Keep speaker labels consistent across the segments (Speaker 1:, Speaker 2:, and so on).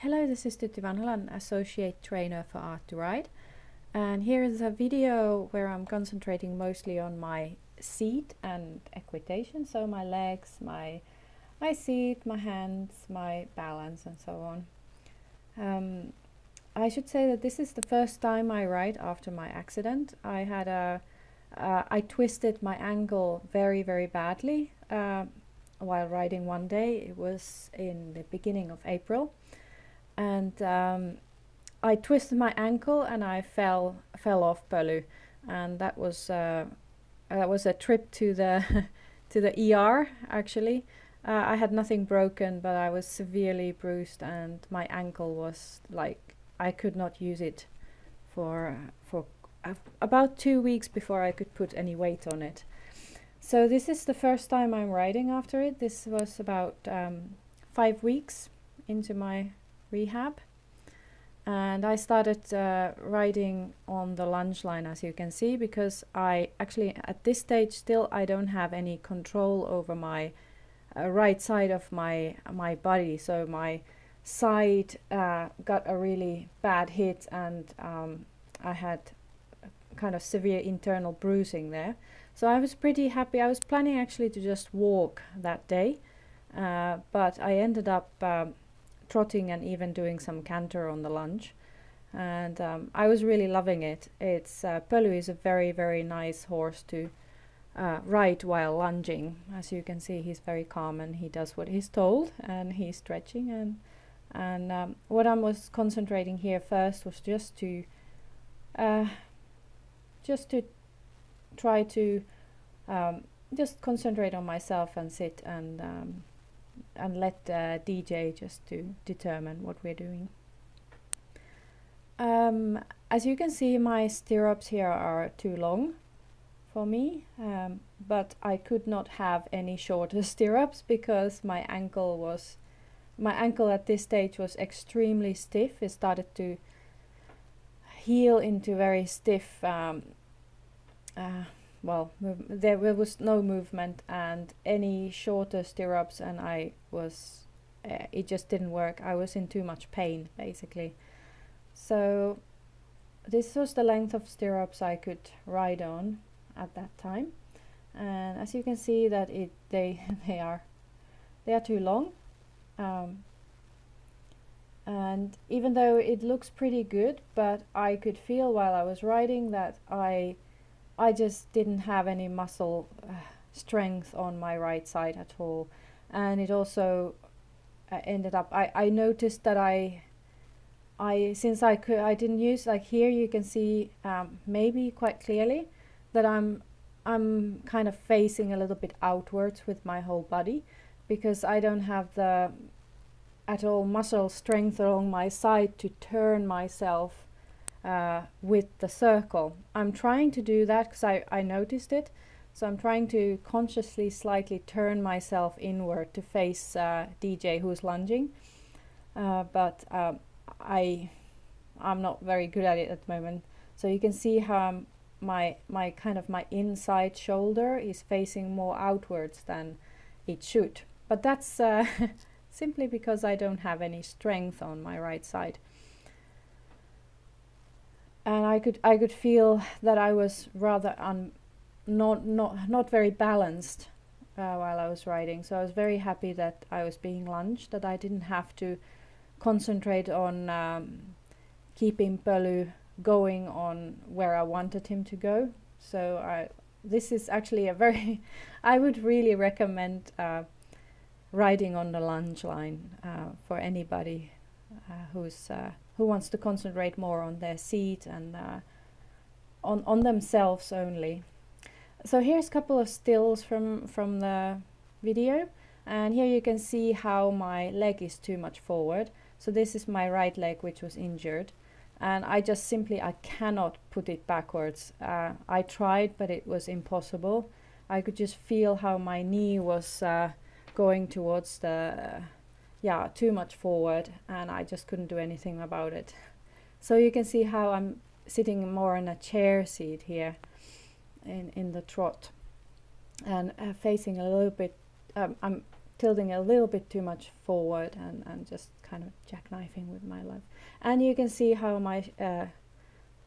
Speaker 1: Hello, this is Tytti, Associate Trainer for Art2Ride, and here is a video where I'm concentrating mostly on my seat and equitation, so my legs, my seat, my hands, my balance and so on. I should say that this is the first time I ride after my accident. I twisted my ankle very badly while riding one day. It was in the beginning of April. And I twisted my ankle and I fell off Pöly, and that was a trip to the to the ER actually. I had nothing broken, but I was severely bruised, and my ankle was like I could not use it for about 2 weeks before I could put any weight on it. So this is the first time I'm riding after it. This was about 5 weeks into my rehab, and I started riding on the lunge line, as you can see, because I actually at this stage still I don't have any control over my right side of my body. So my side got a really bad hit, and I had kind of severe internal bruising there. So I was pretty happy. I was planning actually to just walk that day, but I ended up trotting and even doing some canter on the lunge, and I was really loving it. It's Pöly is a very nice horse to ride while lunging. As you can see, he's very calm and he does what he's told, and he's stretching, and what I was concentrating here first was just to try to just concentrate on myself and sit and let DJ just to determine what we're doing. As you can see, my stirrups here are too long for me, but I could not have any shorter stirrups because my ankle at this stage was extremely stiff. It started to heal into very stiff there was no movement, and any shorter stirrups and it just didn't work. I was in too much pain basically. So this was the length of stirrups I could ride on at that time, and as you can see that they are too long, and even though it looks pretty good, but I could feel while I was riding that I just didn't have any muscle strength on my right side at all. And it also ended up, I noticed that since I didn't use, like here you can see maybe quite clearly that I'm kind of facing a little bit outwards with my whole body, because I don't have the at all muscle strength along my side to turn myself with the circle. I'm trying to do that because I noticed it, so I'm trying to consciously slightly turn myself inward to face DJ who's lunging, but I'm not very good at it at the moment. So you can see how my inside shoulder is facing more outwards than it should, but that's simply because I don't have any strength on my right side. And I could feel that I was rather not very balanced while I was riding. So I was very happy that I was being lunged, that I didn't have to concentrate on keeping Pöly going on where I wanted him to go. So this is actually a very I would really recommend riding on the lunge line for anybody who wants to concentrate more on their seat and on themselves only. So here's a couple of stills from the video, and here you can see how my leg is too much forward. So this is my right leg, which was injured, and I cannot put it backwards. I tried, but it was impossible. I could just feel how my knee was going towards the too much forward, and I just couldn't do anything about it. So you can see how I'm sitting more in a chair seat here in the trot, and facing a little bit I'm tilting a little bit too much forward and just kind of jackknifing with my left. And you can see how my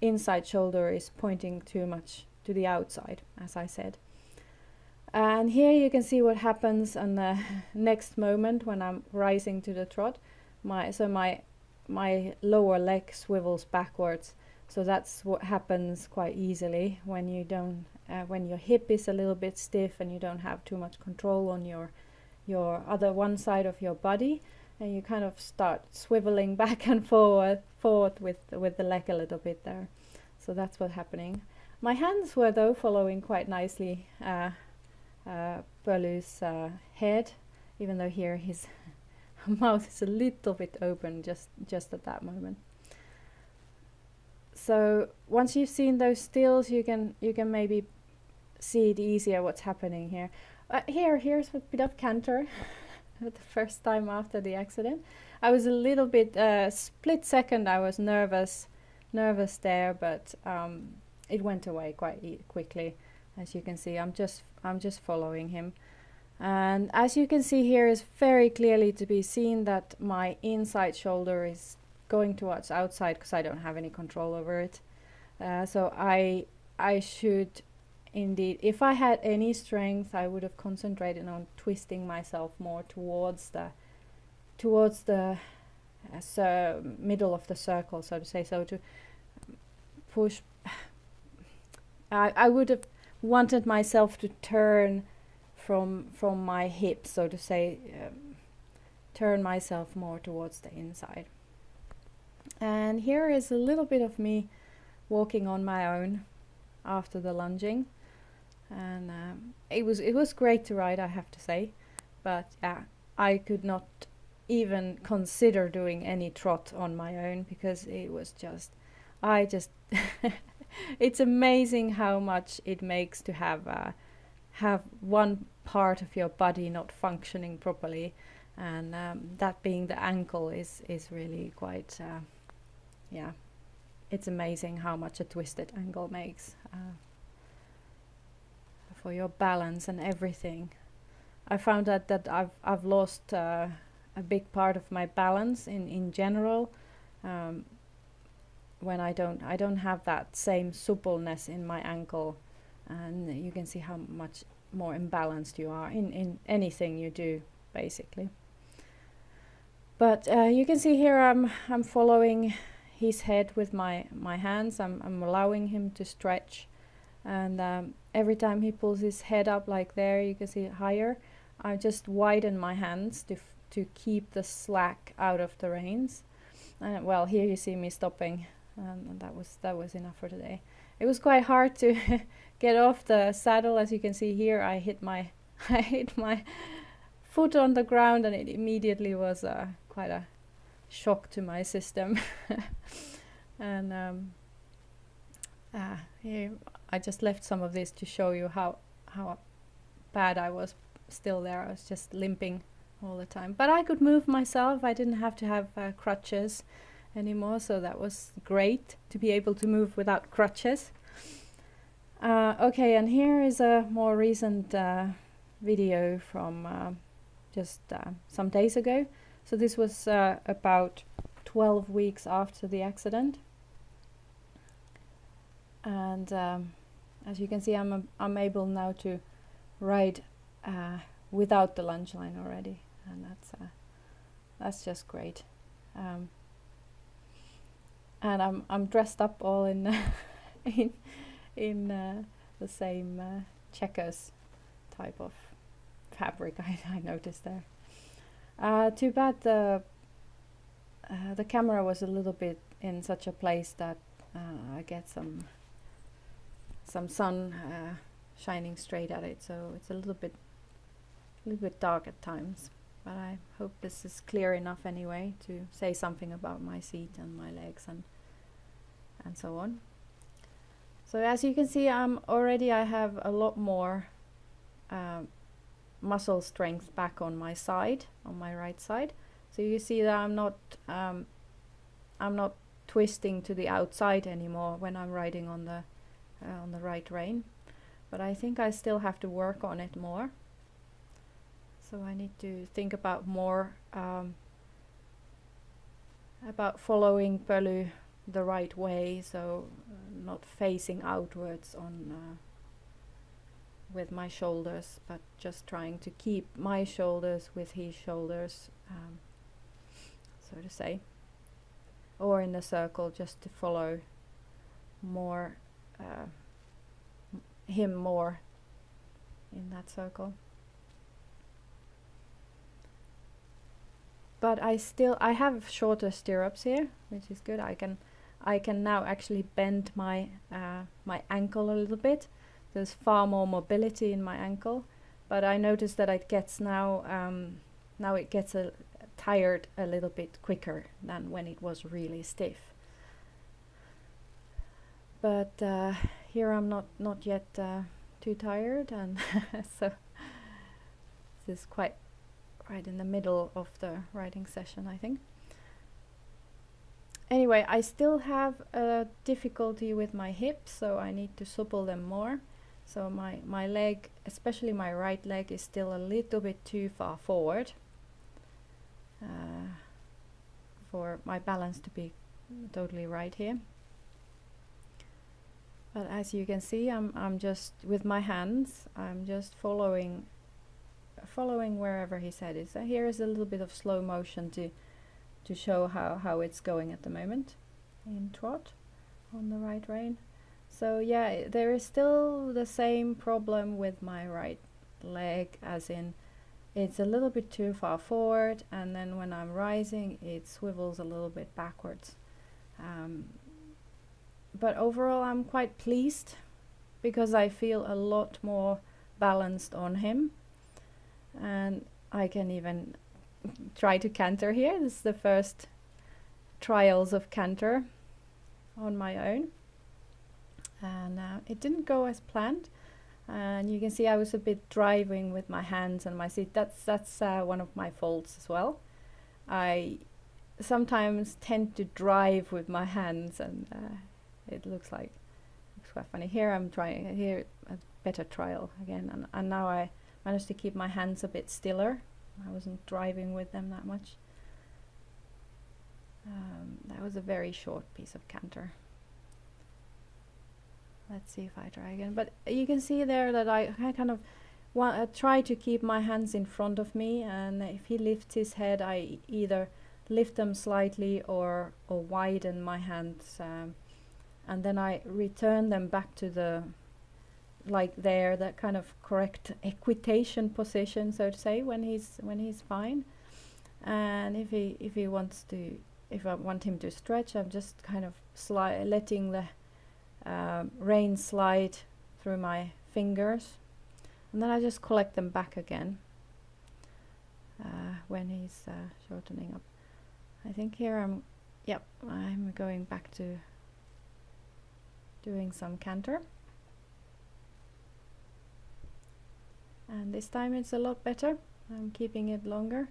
Speaker 1: inside shoulder is pointing too much to the outside, as I said. And here you can see what happens on the next moment when I'm rising to the trot. My lower leg swivels backwards, so that's what happens quite easily when you don't when your hip is a little bit stiff and you don't have too much control on your other one side of your body, and you kind of start swiveling back and forward with the leg a little bit there. So that's what's happening. My hands were though following quite nicely Pöly's head, even though here his mouth is a little bit open just at that moment. So once you've seen those stills, you can maybe see it easier what's happening here. Here's a bit of canter. The first time after the accident, I was a little bit split second. I was nervous there, but it went away quite quickly. As you can see, I'm just following him, and as you can see here, is very clearly to be seen that my inside shoulder is going towards outside because I don't have any control over it. So I should indeed, if I had any strength, I would have concentrated on twisting myself more towards the middle of the circle, so to say. So to push, I would have wanted myself to turn from my hips, so to say, turn myself more towards the inside. And here is a little bit of me walking on my own after the lunging, and it was great to ride, I have to say, but yeah, I could not even consider doing any trot on my own because it was just it's amazing how much it makes to have one part of your body not functioning properly, and that being the ankle is really quite yeah, it's amazing how much a twisted ankle makes for your balance and everything. I found out that I've lost a big part of my balance in general when I don't have that same suppleness in my ankle, and you can see how much more imbalanced you are in anything you do, basically. But you can see here I'm following his head with my hands. I'm allowing him to stretch, and every time he pulls his head up like there, you can see it higher, I just widen my hands to keep the slack out of the reins. And well, here you see me stopping, and that was enough for today. It was quite hard to get off the saddle. As you can see here, I hit my foot on the ground, and it immediately was quite a shock to my system. And here I just left some of this to show you how bad I was still there. I was just limping all the time, but I could move myself. I didn't have to have crutches anymore, so that was great to be able to move without crutches. Okay, and here is a more recent video from just some days ago. So this was about 12 weeks after the accident, and as you can see, I'm able now to ride without the lunge line already, and that's just great. And I'm dressed up all in in the same checkers type of fabric. I noticed there. Too bad the camera was a little bit in such a place that I get some sun shining straight at it, so it's a little bit dark at times. But I hope this is clear enough anyway to say something about my seat and my legs and so on. So as you can see, I have a lot more muscle strength back on my side, on my right side. So you see that I'm not twisting to the outside anymore when I'm riding on the right rein. But I think I still have to work on it more. So I need to think about more about following Pöly the right way, so not facing outwards on with my shoulders, but just trying to keep my shoulders with his shoulders, so to say, or in a circle, just to follow more him more in that circle. But I have shorter stirrups here, which is good. I can now actually bend my my ankle a little bit. There's far more mobility in my ankle, but I noticed that it gets now it gets tired a little bit quicker than when it was really stiff. But here I'm not yet too tired, and so this is quite right in the middle of the riding session, I think. Anyway, I still have a difficulty with my hips, so I need to supple them more. So my leg, especially my right leg, is still a little bit too far forward for my balance to be totally right here. But as you can see, I'm just with my hands, I'm just following wherever his head is. So here is a little bit of slow motion to show how it's going at the moment in trot on the right rein. So yeah, there is still the same problem with my right leg, as in it's a little bit too far forward, and then when I'm rising it swivels a little bit backwards. But overall I'm quite pleased, because I feel a lot more balanced on him, and I can even try to canter here. This is the first trials of canter on my own, and it didn't go as planned, and you can see I was a bit driving with my hands and my seat. That's one of my faults as well. I sometimes tend to drive with my hands, and it looks quite funny. Here I'm trying here a better trial again, and now I managed to keep my hands a bit stiller. I wasn't driving with them that much. That was a very short piece of canter. Let's see if I try again. But you can see there that I kind of try to keep my hands in front of me, and if he lifts his head, I either lift them slightly or widen my hands, and then I return them back to the that kind of correct equitation position, so to say, when he's fine. And if I want him to stretch, I'm just kind of letting the rein slide through my fingers, and then I just collect them back again when he's shortening up. I think here I'm going back to doing some canter. And this time it's a lot better. I'm keeping it longer,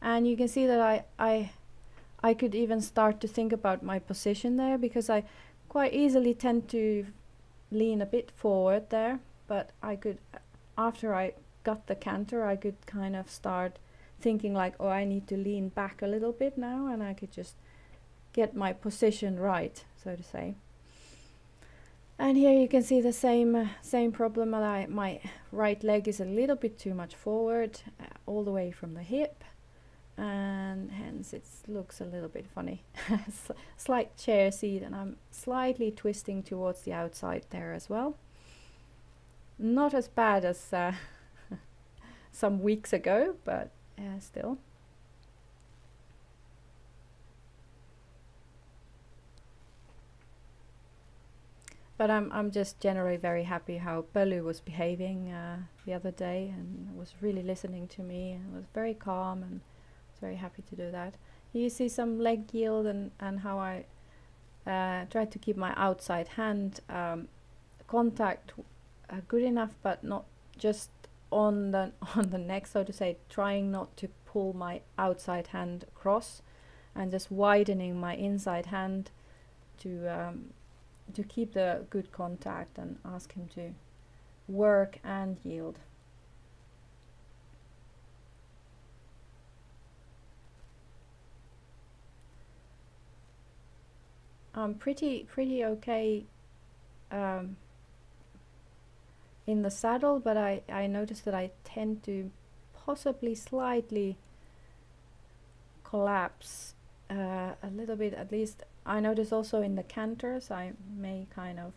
Speaker 1: and you can see that I could even start to think about my position there, because I quite easily tend to lean a bit forward there, but I could, after I got the canter, I could kind of start thinking like, oh, I need to lean back a little bit now, and I could just get my position right, so to say. And here you can see the same problem. My right leg is a little bit too much forward, all the way from the hip, and hence it looks a little bit funny. Slight chair seat, and I'm slightly twisting towards the outside there as well. Not as bad as some weeks ago, but still. But I'm just generally very happy how Pöly was behaving the other day, and was really listening to me, and was very calm, and was very happy to do that. You see some leg yield, and how I tried to keep my outside hand contact good enough, but not just on the neck, so to say, trying not to pull my outside hand across, and just widening my inside hand to keep the good contact and ask him to work and yield. I'm pretty okay in the saddle, but I notice that I tend to possibly slightly collapse a little bit. At least I notice also in the canters I may kind of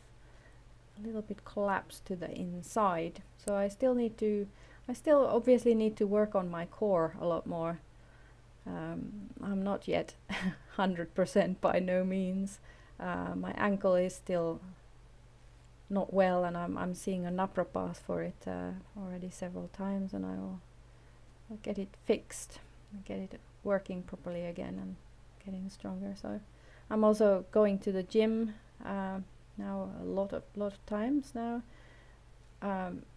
Speaker 1: a little bit collapse to the inside. So I still obviously need to work on my core a lot more. I'm not yet 100% by no means. My ankle is still not well, and I'm seeing a naprapath for it already several times, and I'll get it fixed, get it working properly again and getting stronger. So I'm also going to the gym now a lot of times now.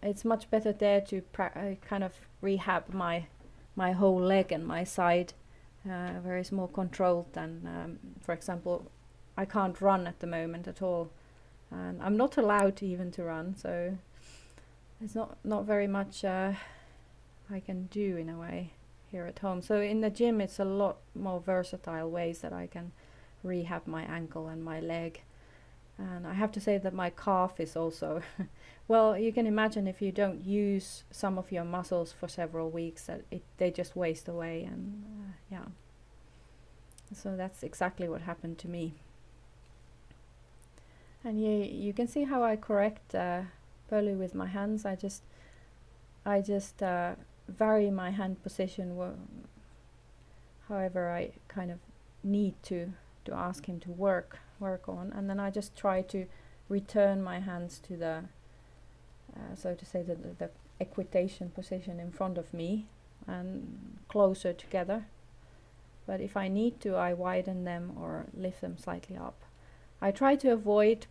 Speaker 1: It's much better there to kind of rehab my whole leg and my side, where it's more controlled than, for example, I can't run at the moment at all, and I'm not allowed even to run, so there's not very much I can do in a way here at home. So in the gym it's a lot more versatile ways that I can rehab my ankle and my leg. And I have to say that my calf is also well, you can imagine if you don't use some of your muscles for several weeks, that they just waste away, and yeah, so that's exactly what happened to me. And you can see how I correct Pöly with my hands. I just vary my hand position however I kind of need to ask him to work on, and then I just try to return my hands to the so to say the equitation position in front of me and closer together. But if I need to, I widen them or lift them slightly up. I try to avoid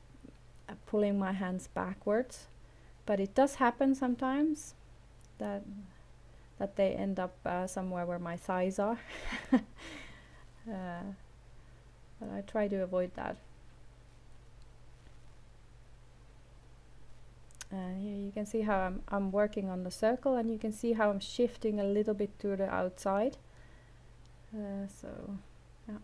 Speaker 1: pulling my hands backwards, but it does happen sometimes that they end up somewhere where my thighs are. But I try to avoid that. Here you can see how I'm working on the circle, and you can see how I'm shifting a little bit to the outside. So yeah,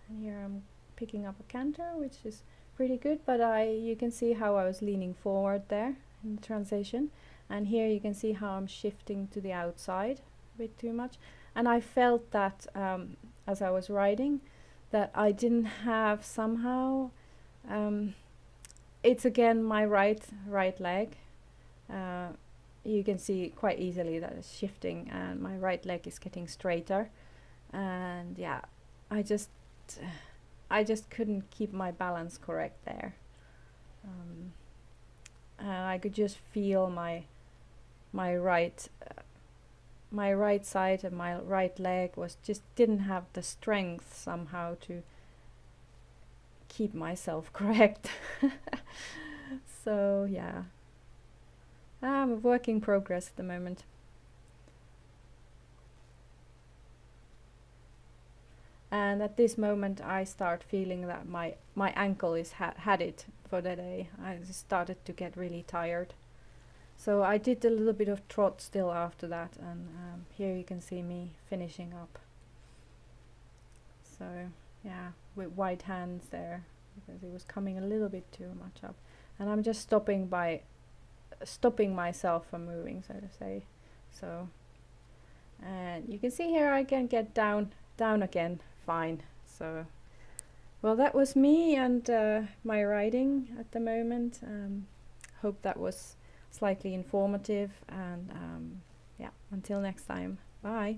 Speaker 1: and here I'm picking up a canter, which is pretty good, but you can see how I was leaning forward there in the transition, and here you can see how I'm shifting to the outside a bit too much. And I felt that as I was riding, that I didn't have somehow it's again my right leg. You can see quite easily that it's shifting, and my right leg is getting straighter, and yeah, I just couldn't keep my balance correct there. I could just feel my right side and my right leg didn't have the strength somehow to keep myself correct. So yeah, I'm a work in progress at the moment. And at this moment I start feeling that my ankle is had it for the day. I started to get really tired. So I did a little bit of trot still after that, and here you can see me finishing up. So yeah, with white hands there, because it was coming a little bit too much up. And I'm just stopping myself from moving, so to say. So, and you can see here I can get down again fine. So, well, that was me and my riding at the moment. Hope that was slightly informative, and yeah, until next time, bye.